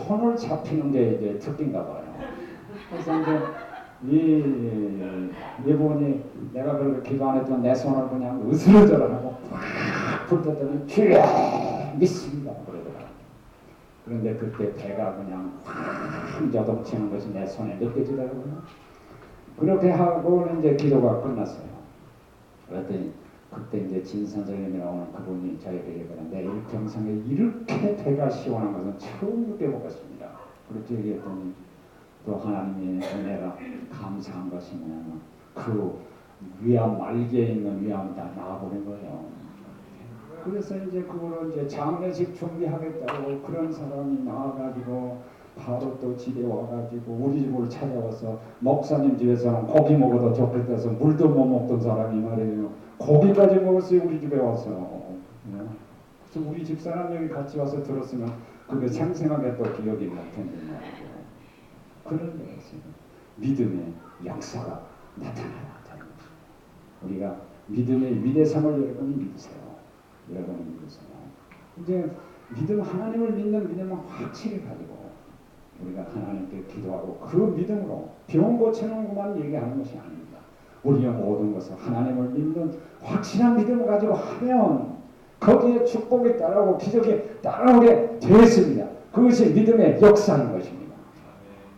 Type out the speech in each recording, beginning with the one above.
손을 잡히는 게 이제 특기인가 봐요. 그래서 이제 이분이 내가 그렇게 기도 안 했던 내 손을 그냥 으스러져라 하고 확 불떴더니 주여 믿습니다 그러더라고요. 그런데 그때 배가 그냥 확 여동치는 것이 내 손에 느껴지더라고요. 그렇게 하고는 이제 기도가 끝났어요. 그랬더니 그때 이제 진 선생님이라고 하는 그분이 저에게 얘기했는데 내 일평생에 이렇게 배가 시원한 것은 처음 느껴보겠습니다. 그렇게 얘기했더니 또 하나님의 은혜가 감사한 것이 뭐냐면 그 위암 말기에 있는 위암이 다 나아버린 거예요. 그래서 이제 그거를 이제 장례식 준비하겠다고 그런 사람이 나와가지고 바로 또 집에 와가지고 우리 집으로 찾아와서 목사님 집에서는 고기 먹어도 좋겠다 해서 물도 못 먹던 사람이 말이에요. 고기까지 먹었어요. 우리 집에 와서. 그래서 우리 집사람 여기 같이 와서 들었으면 그게 생생하게 또 기억이 날 텐데 말이죠. 그런 거였어요. 믿음의 역사가 나타나야 우리가 믿음의 위대함을 여러분이 믿으세요. 여러분이 믿으세요. 이제 믿음 하나님을 믿는 믿음은 확실히 가지고 우리가 하나님께 기도하고 그 믿음으로 병 고치는 것만 얘기하는 것이 아닙니다. 우리의 모든 것을 하나님을 믿는 확실한 믿음을 가지고 하면 거기에 축복이 따라오고 기적이 따라오게 되었습니다. 그것이 믿음의 역사인 것입니다.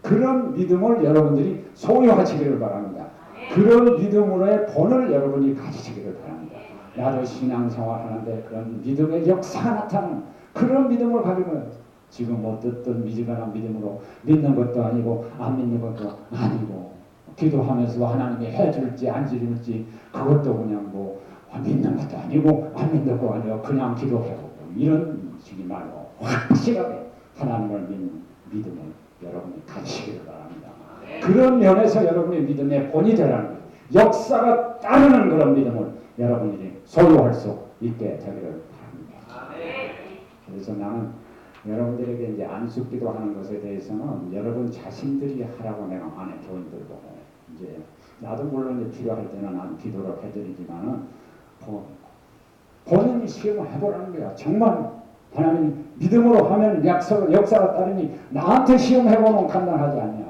그런 믿음을 여러분들이 소유하시기를 바랍니다. 그런 믿음으로의 본을 여러분이 가지시기를 바랍니다. 나도 신앙생활 하는데 그런 믿음의 역사가 나타나는 그런 믿음을 가지고 지금 어떻든 미지근한 믿음으로 믿는 것도 아니고 안 믿는 것도 아니고 기도하면서도 하나님이 해줄지 안 해줄지 그것도 그냥 뭐 믿는 것도 아니고 안 믿는 것도 아니고 그냥 기도하고 이런 식이 말고 확실하게 하나님을 믿는 믿음을 여러분이 가지시기를 바랍니다. 그런 면에서 여러분의 믿음의 본이 되라는 거예요. 역사가 따르는 그런 믿음을 여러분이 소유할 수 있게 되기를 바랍니다. 그래서 나는 여러분들에게 이제 안수기도 하는 것에 대해서는 여러분 자신들이 하라고 내가 안에 교인들 보고 이제 나도 물론 이제 필요할 때는 난 기도를 해드리지만은 본인이 시험을 해보라는 거야. 정말 하나님 믿음으로 하면 역사가 따르니 나한테 시험해보면 간단하지 않냐.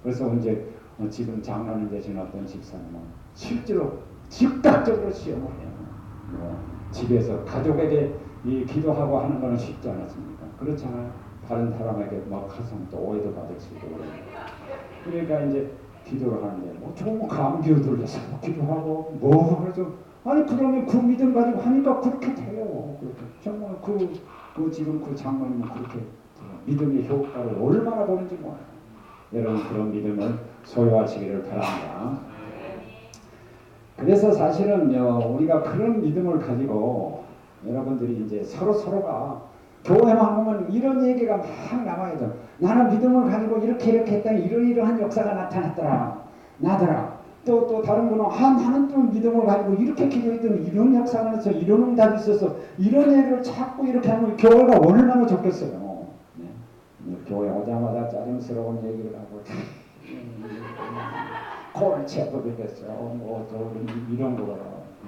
그래서 이제 지금 장로님 되신 어떤 집사님은 실제로 즉각적으로 시험을 해요. 집에서 가족에게 이 기도하고 하는 것은 쉽지 않았습니까? 그렇잖아요. 다른 사람에게 막 하면 또 오해도 받을 수 있고 그러니까 이제 기도를 하는데 뭐 조금 감기로 들려서 기도하고 뭐 그래서 아니 그러면 그 믿음 가지고 하니까 그렇게 돼요. 그렇게. 정말 그 지금 그 장로님은 그렇게 믿음의 효과를 얼마나 보는지 몰라요. 여러분 그런 믿음을 소유하시기를 바랍니다. 그래서 사실은 우리가 그런 믿음을 가지고 여러분들이 이제 서로가 교회만 오면 이런 얘기가 막 나와야죠. 나는 믿음을 가지고 이렇게 했더니 이러이러한 역사가 나타났더라. 나더라. 또 다른 분은 나는 또 믿음을 가지고 이렇게 기도했더니 이런 역사가 나서 이런 응답이 있어서 이런 얘기를 자꾸 이렇게 하면 교회가 얼마나 좋겠어요. 네. 교회 오자마자 짜증스러운 얘기를 하고 코를 채버리겠어요. 또 이런 거로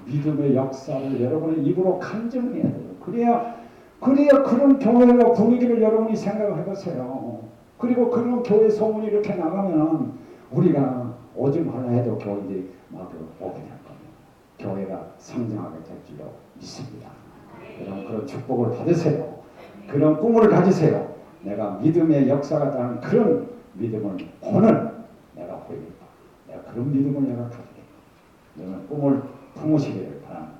믿음의 역사를 여러분의 입으로 간증해야 돼요. 그래야 그런 교회와 분위기를 여러분이 생각을 해보세요. 그리고 그런 교회 소문이 이렇게 나가면 우리가 오지 말라 해도 교인들이 막 오게 될 겁니다. 교회가 성장하게 될 줄로 믿습니다. 여러분 그런 축복을 받으세요. 그런 꿈을 가지세요. 내가 믿음의 역사가 따른 그런 믿음을 오늘 내가 보이겠다. 내가 그런 믿음을 내가 가지겠다. 여러분 꿈을 품으시기를 바랍니다.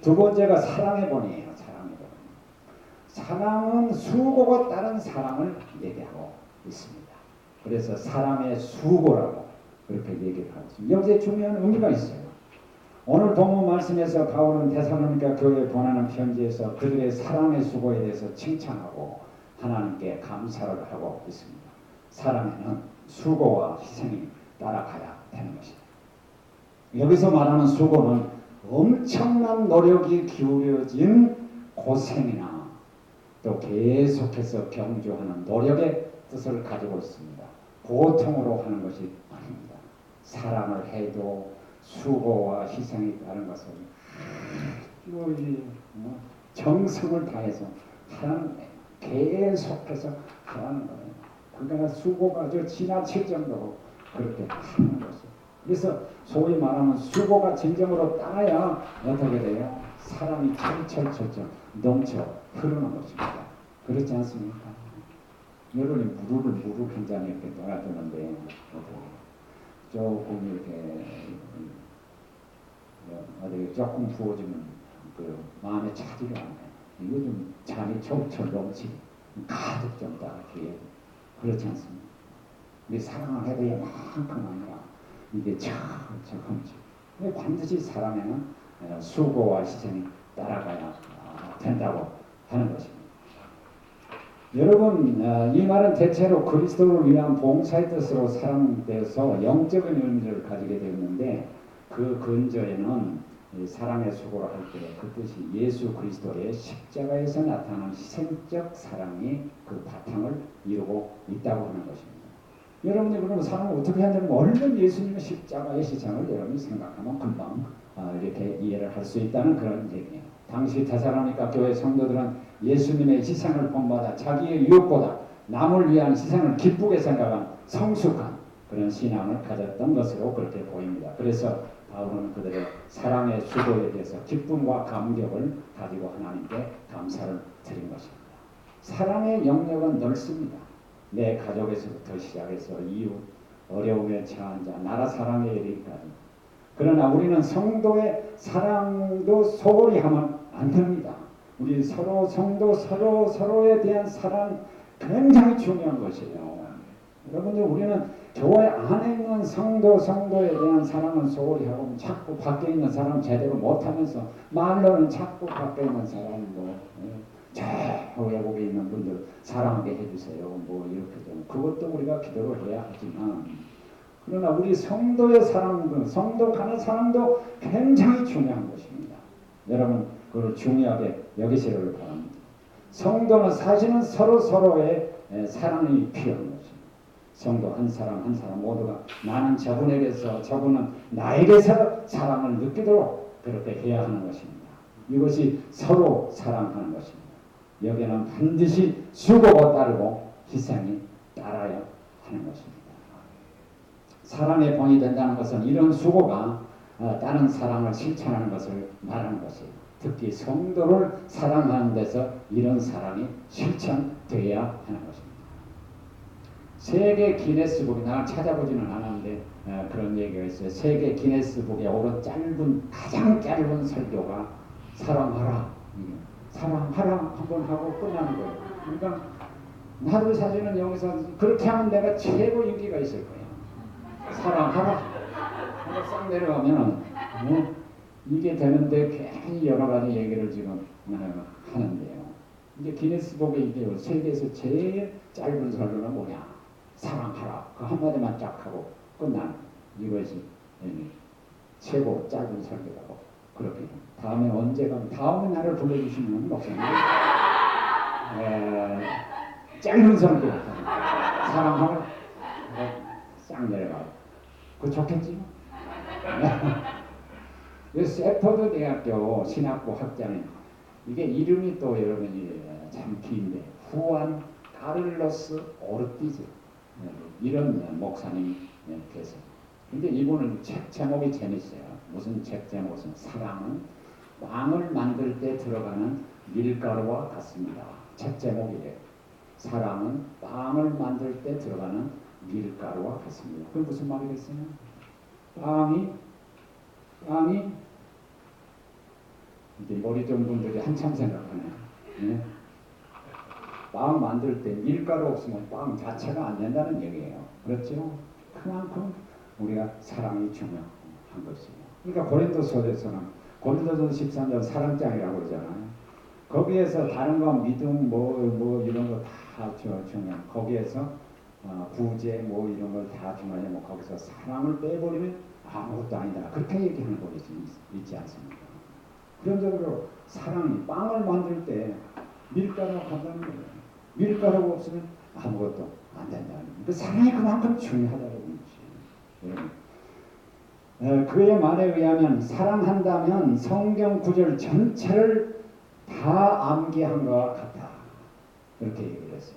두 번째가 사랑의 본이에요. 사랑은 수고가 따른 사랑을 얘기하고 있습니다. 그래서 사랑의 수고라고 그렇게 얘기를 하고 있습니다. 여기에 중요한 의미가 있어요. 오늘 본문 말씀에서 바울은 데살로니가 교회에 보내는 편지에서 그들의 사랑의 수고에 대해서 칭찬하고 하나님께 감사를 하고 있습니다. 사랑에는 수고와 희생이 따라가야 되는 것입니다. 여기서 말하는 수고는 엄청난 노력이 기울여진 고생이나 또 계속해서 경주하는 노력의 뜻을 가지고 있습니다. 보통으로 하는 것이 아닙니다. 사랑을 해도 수고와 희생이 따른 것은 정성을 다해서 하는 계속해서 하라는 거예요. 그러니까 수고가 아주 지나칠 정도로 그렇게 하는 것이죠. 그래서 소위 말하면 수고가 진정으로 따라야 어떻게 돼요? 사람이 철철철철 넘쳐 흐르는 것입니다. 그렇지 않습니까? 여러분이 무릎을 한 잔 이렇게 떠나주는데 조금 이렇게 어디 조금 부어주면 그 마음에 차지가 않아요. 이거 좀 잔이 철철 넘치 가득 좀 따라줘야 그렇지 않습니까? 우리 사랑을 해도 이만큼 아니라 이게 조금씩 반드시 사랑에는 수고와 희생이 따라가야 된다고 하는 것입니다. 여러분 이 말은 대체로 그리스도를 위한 봉사의 뜻으로 사용되어서 영적인 의미를 가지게 되었는데 그 근저에는 사랑의 수고를 할 때 그 뜻이 예수 그리스도의 십자가에서 나타나는 희생적 사랑이 그 바탕을 이루고 있다고 하는 것입니다. 여러분이 그러면 사랑을 어떻게 하냐면 얼른 예수님의 십자가의 시장을 여러분이 생각하면 금방 이렇게 이해를 할 수 있다는 그런 얘기예요. 당시 데살로니가 교회 성도들은 예수님의 희생을 본받아 자기의 유혹보다 남을 위한 희생을 기쁘게 생각한 성숙한 그런 신앙을 가졌던 것으로 그렇게 보입니다. 그래서 바울은 그들의 사랑의 수고에 대해서 기쁨과 감격을 가지고 하나님께 감사를 드린 것입니다. 사랑의 영역은 넓습니다. 내 가족에서부터 시작해서 이웃, 어려움에 처한 자, 나라 사랑에 이르기까지. 그러나 우리는 성도의 사랑도 소홀히 하면 안 됩니다. 우리 성도 서로에 대한 사랑 굉장히 중요한 것이에요. 여러분들 우리는 교회 안에 있는 성도에 대한 사랑은 소홀히 하고 자꾸 밖에 있는 사람 제대로 못하면서 말로는 자꾸 밖에 있는 사람도 저 외국에 있는 분들 사랑하게 해주세요. 뭐 이렇게 좀 그것도 우리가 기도를 해야 하지만 그러나 우리 성도의 사랑도 성도 간의 사랑도 굉장히 중요한 것입니다. 여러분 그걸 중요하게 여기시기를 바랍니다. 성도는 사실은 서로의 사랑이 필요한 것입니다. 성도 한 사람 모두가 나는 저분에게서 저분은 나에게서 사랑을 느끼도록 그렇게 해야 하는 것입니다. 이것이 서로 사랑하는 것입니다. 여기에는 반드시 수고가 따르고 희생이 따라야 하는 것입니다. 사랑의 본이 된다는 것은 이런 수고가 다른 사랑을 실천하는 것을 말하는 것이에요. 특히 성도를 사랑하는 데서 이런 사랑이 실천되어야 하는 것입니다. 세계 기네스북이 나는 찾아보지는 않았는데 그런 얘기가 있어요. 세계 기네스북에 오른 가장 짧은 설교가 사랑하라 한번 하고 끝나는 거예요. 그러니까 나도 사실은 여기서 그렇게 하면 내가 최고 인기가 있을 거예요. 사랑하라 하고 싹 내려가면 이게 되는데 괜히 여러 가지 얘기를 지금 하는데요. 이제 기네스북에 이제 세계에서 제일 짧은 설교는 뭐냐? 사랑하라. 그 한마디만 쫙 하고 끝난 이것이 최고 짧은 설교라고 그렇게 다음에 언제 가면 다음에 나를 불러주시면 목사님 짧은 설교 사랑하라 싹 내려가고 그 좋겠지? 세퍼드 대학교 신학부 학장님 이게 이름이 또 여러분이 참 긴데 후안 카를로스 오르티즈 이런 목사님께서 근데 이분은 책 제목이 재밌어요. 무슨 책 제목은 사랑은 빵을 만들 때 들어가는 밀가루와 같습니다. 책 제목이래요. 사랑은 빵을 만들 때 들어가는 밀가루와 같습니다. 그게 무슨 말이겠어요? 빵이 이제 머리 좋은 분들이 한참 생각하네요. 네? 빵 만들 때 밀가루 없으면 빵 자체가 안 된다는 얘기예요. 그렇죠? 그만큼 우리가 사랑이 중요한 것이에요. 그러니까 고린도서에서는 고린도서 13장 사랑장이라고 그러잖아요. 거기에서 다른 거 믿음 뭐 이런 거 다 중요한 거기에서 구제 뭐 이런 걸 다 중요하냐 뭐 거기서 사랑을 빼버리면 아무것도 아니다. 그렇게 얘기하는 거 있지 않습니까? 그런 적으로 사랑이 빵을 만들 때 밀가루가 간다는 거예요. 밀가루가 없으면 아무것도 안 된다는 거예요. 그 사랑이 그만큼 중요하다는 것이에요. 그의 말에 의하면 사랑한다면 성경 구절 전체를 다 암기한 것과 같다. 그렇게 얘기를 했어요.